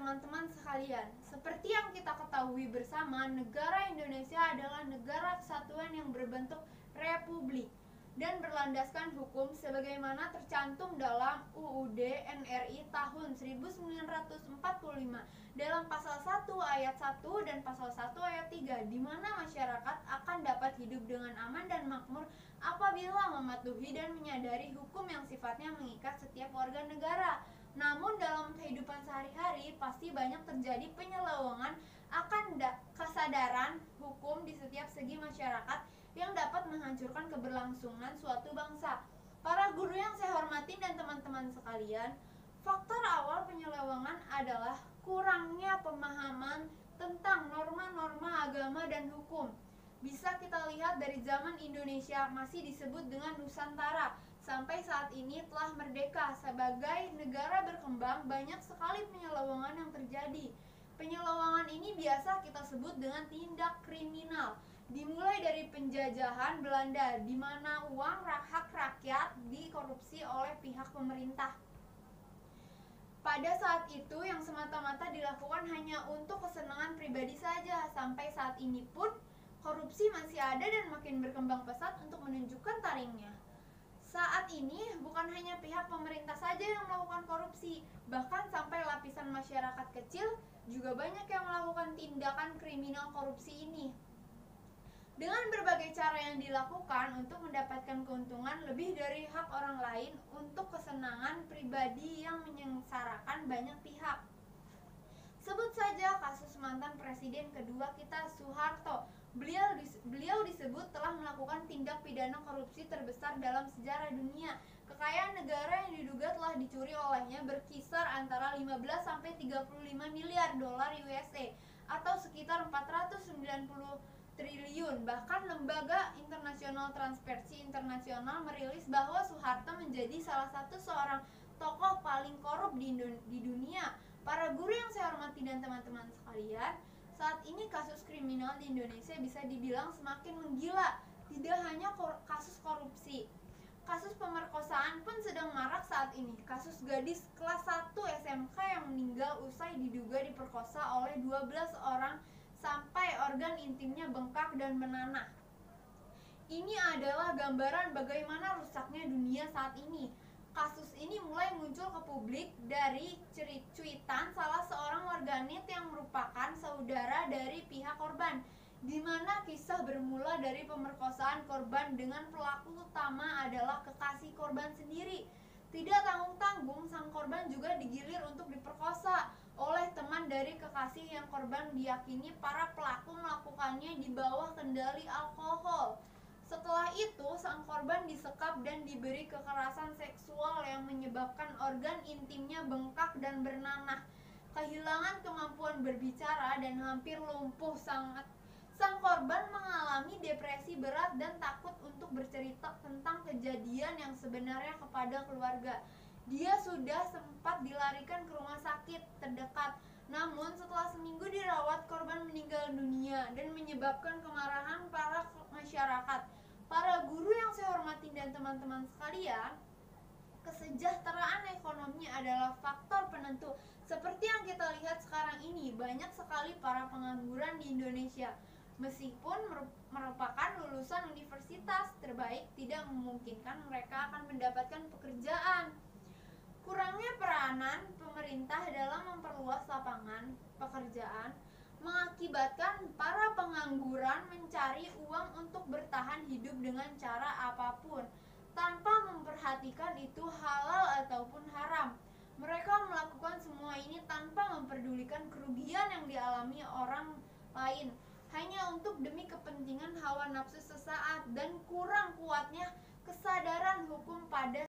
teman-teman sekalian, seperti yang kita ketahui bersama, negara Indonesia adalah negara kesatuan yang berbentuk republik dan berlandaskan hukum sebagaimana tercantum dalam UUD NRI tahun 1945 dalam pasal 1 ayat 1 dan pasal 1 ayat 3, di mana masyarakat akan dapat hidup dengan aman dan makmur apabila mematuhi dan menyadari hukum yang sifatnya mengikat setiap warga negara. Namun dalam kehidupan sehari-hari pasti banyak terjadi penyelewengan akan kesadaran hukum di setiap segi masyarakat yang dapat menghancurkan keberlangsungan suatu bangsa. Para guru yang saya hormati dan teman-teman sekalian, faktor awal penyelewengan adalah kurangnya pemahaman tentang norma-norma agama dan hukum. Bisa kita lihat dari zaman Indonesia masih disebut dengan Nusantara, sampai saat ini telah merdeka sebagai negara berkembang, banyak sekali penyelewengan yang terjadi. Penyelewengan ini biasa kita sebut dengan tindak kriminal. Dimulai dari penjajahan Belanda, di mana uang hak rakyat dikorupsi oleh pihak pemerintah. Pada saat itu yang semata-mata dilakukan hanya untuk kesenangan pribadi saja. Sampai saat ini pun korupsi masih ada dan makin berkembang pesat untuk menunjukkan taringnya. Saat ini bukan hanya pihak pemerintah saja yang melakukan korupsi, bahkan sampai lapisan masyarakat kecil juga banyak yang melakukan tindakan kriminal korupsi ini. Dengan berbagai cara yang dilakukan untuk mendapatkan keuntungan lebih dari hak orang lain untuk kesenangan pribadi yang menyengsarakan banyak pihak. Sebut saja kasus mantan presiden kedua kita, Soeharto. Beliau disebut telah melakukan tindak pidana korupsi terbesar dalam sejarah dunia. Kekayaan negara yang diduga telah dicuri olehnya berkisar antara 15 sampai 35 miliar dolar USA atau sekitar 490 triliun. Bahkan lembaga internasional Transparency International merilis bahwa Soeharto menjadi salah satu seorang tokoh paling korup di dunia. Para guru yang saya hormati dan teman-teman sekalian, saat ini kasus kriminal di Indonesia bisa dibilang semakin menggila. Tidak hanya kasus korupsi, kasus pemerkosaan pun sedang marak saat ini. Kasus gadis kelas 1 SMK yang meninggal usai diduga diperkosa oleh 12 orang sampai organ intimnya bengkak dan menanah. Ini adalah gambaran bagaimana rusaknya dunia saat ini. Kasus ini mulai muncul ke publik dari cuitan salah seorang warganet yang merupakan saudara dari pihak korban, di mana kisah bermula dari pemerkosaan korban dengan pelaku utama adalah kekasih korban sendiri. Tidak tanggung-tanggung, sang korban juga digilir untuk diperkosa oleh teman dari kekasih yang korban diyakini para pelaku melakukannya di bawah kendali alkohol. Setelah itu, sang korban disekap dan diberi kekerasan seksual yang menyebabkan organ intimnya bengkak dan bernanah, kehilangan kemampuan berbicara dan hampir lumpuh. Sang korban mengalami depresi berat dan takut untuk bercerita tentang kejadian yang sebenarnya kepada keluarga. Dia sudah sempat dilarikan ke rumah sakit terdekat, namun setelah seminggu dirawat, korban meninggal dunia dan menyebabkan kemarahan para masyarakat. Para guru yang saya hormati dan teman-teman sekalian, kesejahteraan ekonomi adalah faktor penentu. Seperti yang kita lihat sekarang ini, banyak sekali para pengangguran di Indonesia. Meskipun merupakan lulusan universitas terbaik, tidak memungkinkan mereka akan mendapatkan pekerjaan. Kurangnya peranan pemerintah dalam memperluas lapangan pekerjaan mengakibatkan para pengangguran mencari uang untuk bertahan hidup dengan cara apapun, tanpa memperhatikan itu halal ataupun haram. Mereka melakukan semua ini tanpa memperdulikan kerugian yang dialami orang lain, hanya untuk demi kepentingan hawa nafsu sesaat dan kurang kuatnya kesadaran hukum pada